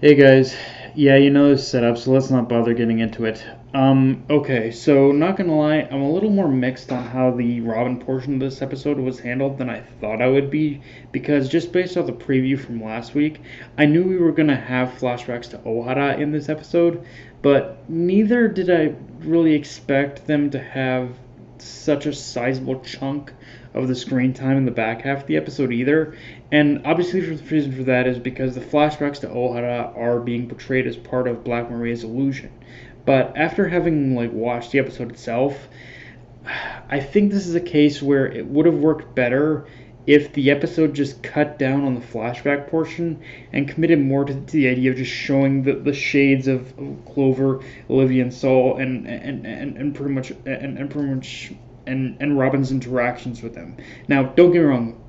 Hey guys, yeah, you know this setup, so let's not bother getting into it. Okay, so not gonna lie, I'm a little more mixed on how the Robin portion of this episode was handled than I thought I would be, because just based off the preview from last week, I knew we were gonna have flashbacks to Ohara in this episode, but neither did I really expect them to have such a sizable chunk of the screen time in the back half of the episode either. And obviously, the reason for that is because the flashbacks to Ohara are being portrayed as part of Black Maria's illusion. But after having watched the episode itself, I think this is a case where it would have worked better if the episode just cut down on the flashback portion and committed more to the idea of just showing the shades of Clover, Olivia, and Saul, and pretty much and Robin's interactions with them. Now, don't get me wrong.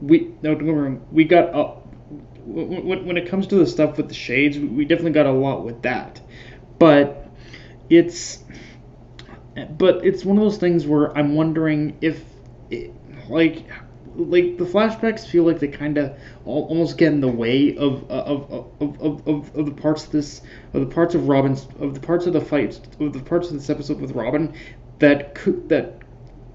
We got when it comes to the stuff with the shades, we definitely got a lot with that, but it's one of those things where I'm wondering if the flashbacks feel like they kind of almost get in the way of the parts of this of the parts of Robin's of the parts of the fights of the parts of this episode with Robin that could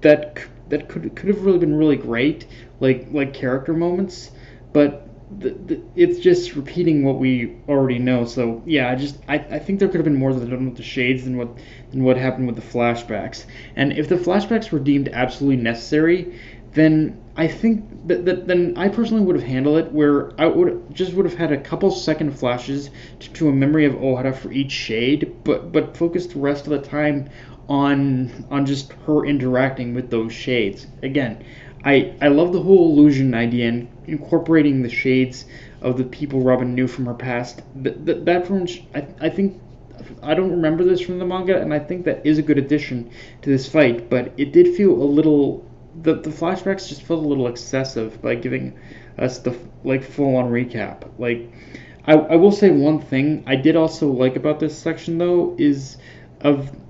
have really been really great, like character moments, but it's just repeating what we already know. So yeah, I think there could have been more that done with the shades than what happened with the flashbacks. And if the flashbacks were deemed absolutely necessary, then I think then I personally would have handled it where I would have had a couple second flashes to a memory of Ohara for each shade, but focused the rest of the time on just her interacting with those shades. Again, I love the whole illusion idea and incorporating the shades of the people Robin knew from her past. That from I think I don't remember this from the manga, and I think that is a good addition to this fight. But it did feel a little the flashbacks just felt a little excessive by giving us the full on recap. I will say one thing I did also like about this section though is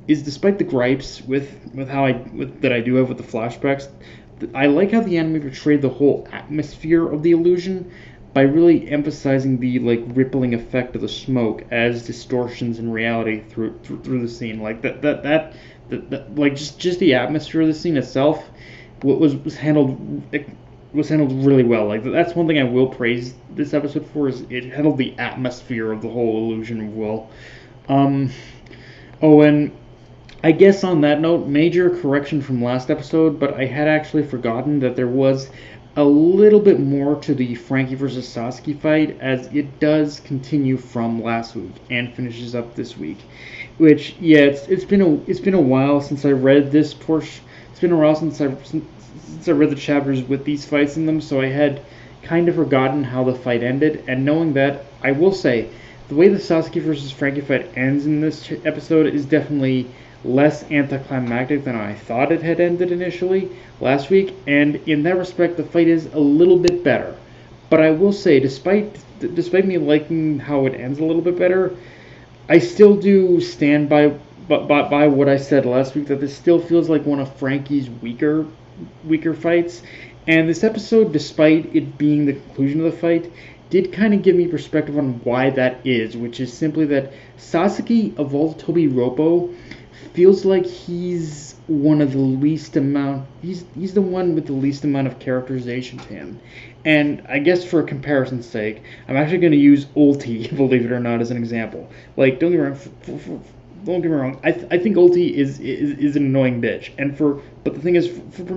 despite the gripes with that I do have with the flashbacks, I like how the anime portrayed the whole atmosphere of the illusion by really emphasizing the rippling effect of the smoke as distortions in reality through the scene. Just the atmosphere of the scene itself was handled really well. That's one thing I will praise this episode for, is it handled the atmosphere of the whole illusion well. And I guess on that note, major correction from last episode, but I had actually forgotten that there was a little bit more to the Frankie versus Sasuke fight, as it does continue from last week and finishes up this week. Which, yeah, it's been a while since I read this portion. It's been a while since I read the chapters with these fights in them, so I had kind of forgotten how the fight ended. And knowing that, I will say the way the Sasuke versus Frankie fight ends in this episode is definitely less anticlimactic than I thought it had ended initially last week, and in that respect the fight is a little bit better. But I will say, despite me liking how it ends a little bit better, I still do stand by what I said last week, that this still feels like one of Frankie's weaker fights. And this episode, despite it being the conclusion of the fight, did kind of give me perspective on why that is, which is simply that Sasuke, of all Tobi Roppo, feels like he's one of the least amount. He's the one with the least amount of characterization to him. And I guess for comparison's sake, I'm actually going to use Ulti, believe it or not, as an example. Don't get me wrong. Don't get me wrong. I think Ulti is an annoying bitch, but the thing is,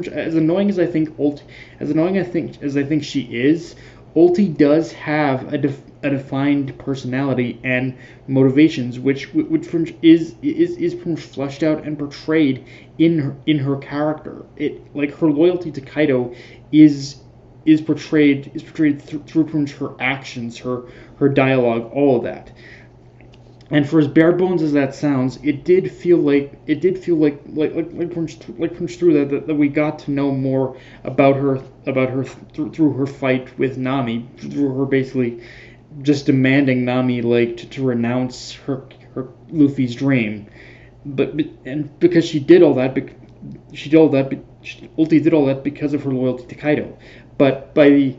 as annoying as I think she is, Ulti does have a defined personality and motivations, which is fleshed out and portrayed in her character. Her loyalty to Kaido is portrayed through her actions, her dialogue, all of that. And for as bare bones as that sounds, it did feel like that we got to know more about her through her fight with Nami, through her basically just demanding Nami to renounce her Luffy's dream, and because she did all that, Ulti did all that because of her loyalty to Kaido, and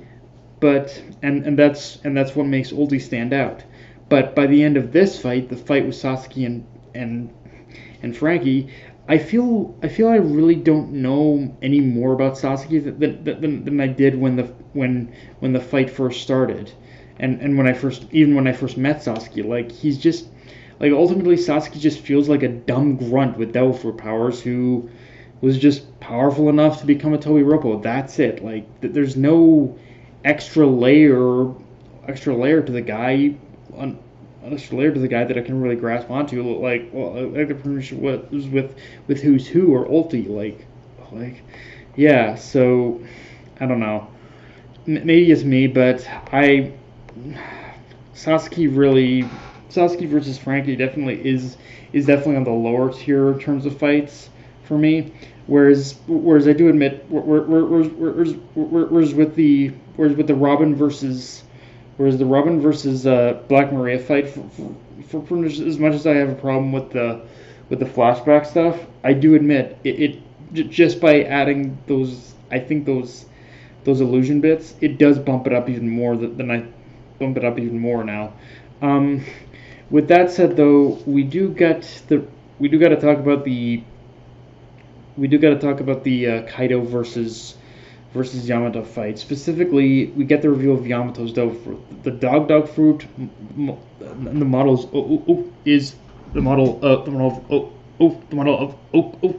that's what makes Ulti stand out. But by the end of this fight, the fight with Sasuke and Frankie, I really don't know any more about Sasuke than I did when the fight first started, and when I first met Sasuke. Like, he's just, like, ultimately Sasuke just feels like a dumb grunt with devil fruit powers who was just powerful enough to become a Tobiropo. That's it. Like, there's no extra layer extra layer to the guy, an extra layer to the guy that I can really grasp onto. Like the pretty much what was with Who's Who or Ulti. Like yeah. So I don't know. Maybe it's me, but Sasuke really Sasuke versus Frankie is definitely on the lower tier in terms of fights for me. Whereas I do admit, whereas with the Robin versus Black Maria fight, for as much as I have a problem with the flashback stuff, I do admit just by adding those, I think those illusion bits, it does bump it up even more than I bump it up even more now. Um, with that said, though, we do got to talk about the Kaido versus Yamato fight. Specifically, we get the reveal of Yamato's dog fruit. The dog fruit, the model is the model of the model of the model of the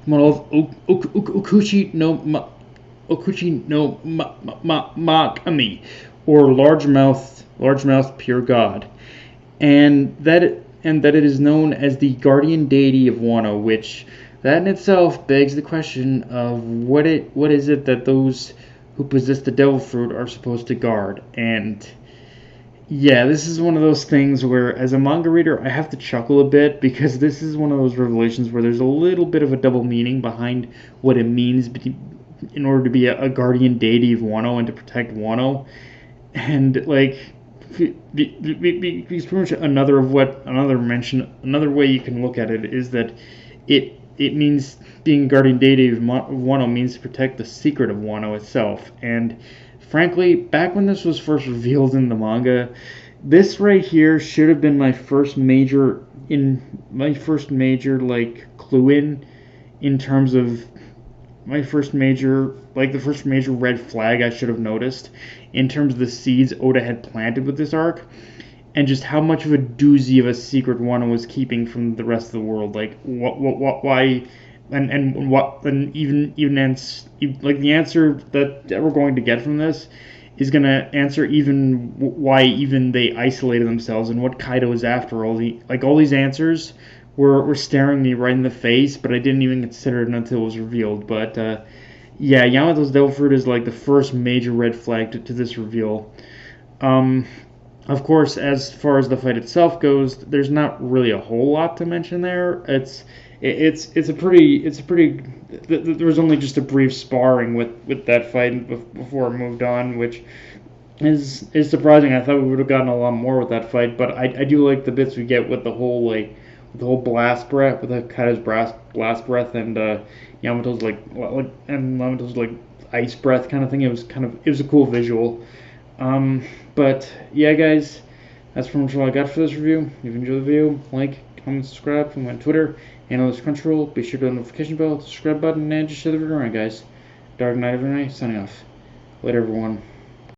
model of Okuchi no Makami, or largemouth pure god, and that it is known as the guardian deity of Wano, which that in itself begs the question of what is it that those who possess the devil fruit are supposed to guard. And yeah, this is one of those things where, as a manga reader, I have to chuckle a bit, because this is one of those revelations where there's a little bit of a double meaning behind what it means in order to be a guardian deity of Wano and to protect Wano. And like, because pretty much another way you can look at it is that it means being guardian deity of Wano means to protect the secret of Wano itself. And frankly, back when this was first revealed in the manga, this right here should have been my first major like clue in terms of my first major, like the first major red flag I should have noticed in terms of the seeds Oda had planted with this arc, and just how much of a doozy of a secret Wano was keeping from the rest of the world. Like why, and like the answer that we're going to get from this is gonna answer even why even they isolated themselves and what Kaido is after. All these answers were staring me right in the face, but I didn't even consider it until it was revealed. But yeah, Yamato's devil fruit is like the first major red flag to this reveal. Of course, as far as the fight itself goes, there's not really a whole lot to mention there. It's a pretty there was only just a brief sparring with that fight before it moved on, which is surprising. I thought we would have gotten a lot more with that fight, but I do like the bits we get with the whole blast breath, with the Kaido's blast breath, and Yamato's Yamato's like ice breath kind of thing. It was a cool visual. But yeah, guys, that's pretty much all I got for this review. If you enjoyed the video, like, comment, subscribe. Follow me on Twitter and on this Crunchyroll. Be sure to hit the notification bell, the subscribe button, and just share the video around, guys. Dark Knight every night, signing off. Later, everyone.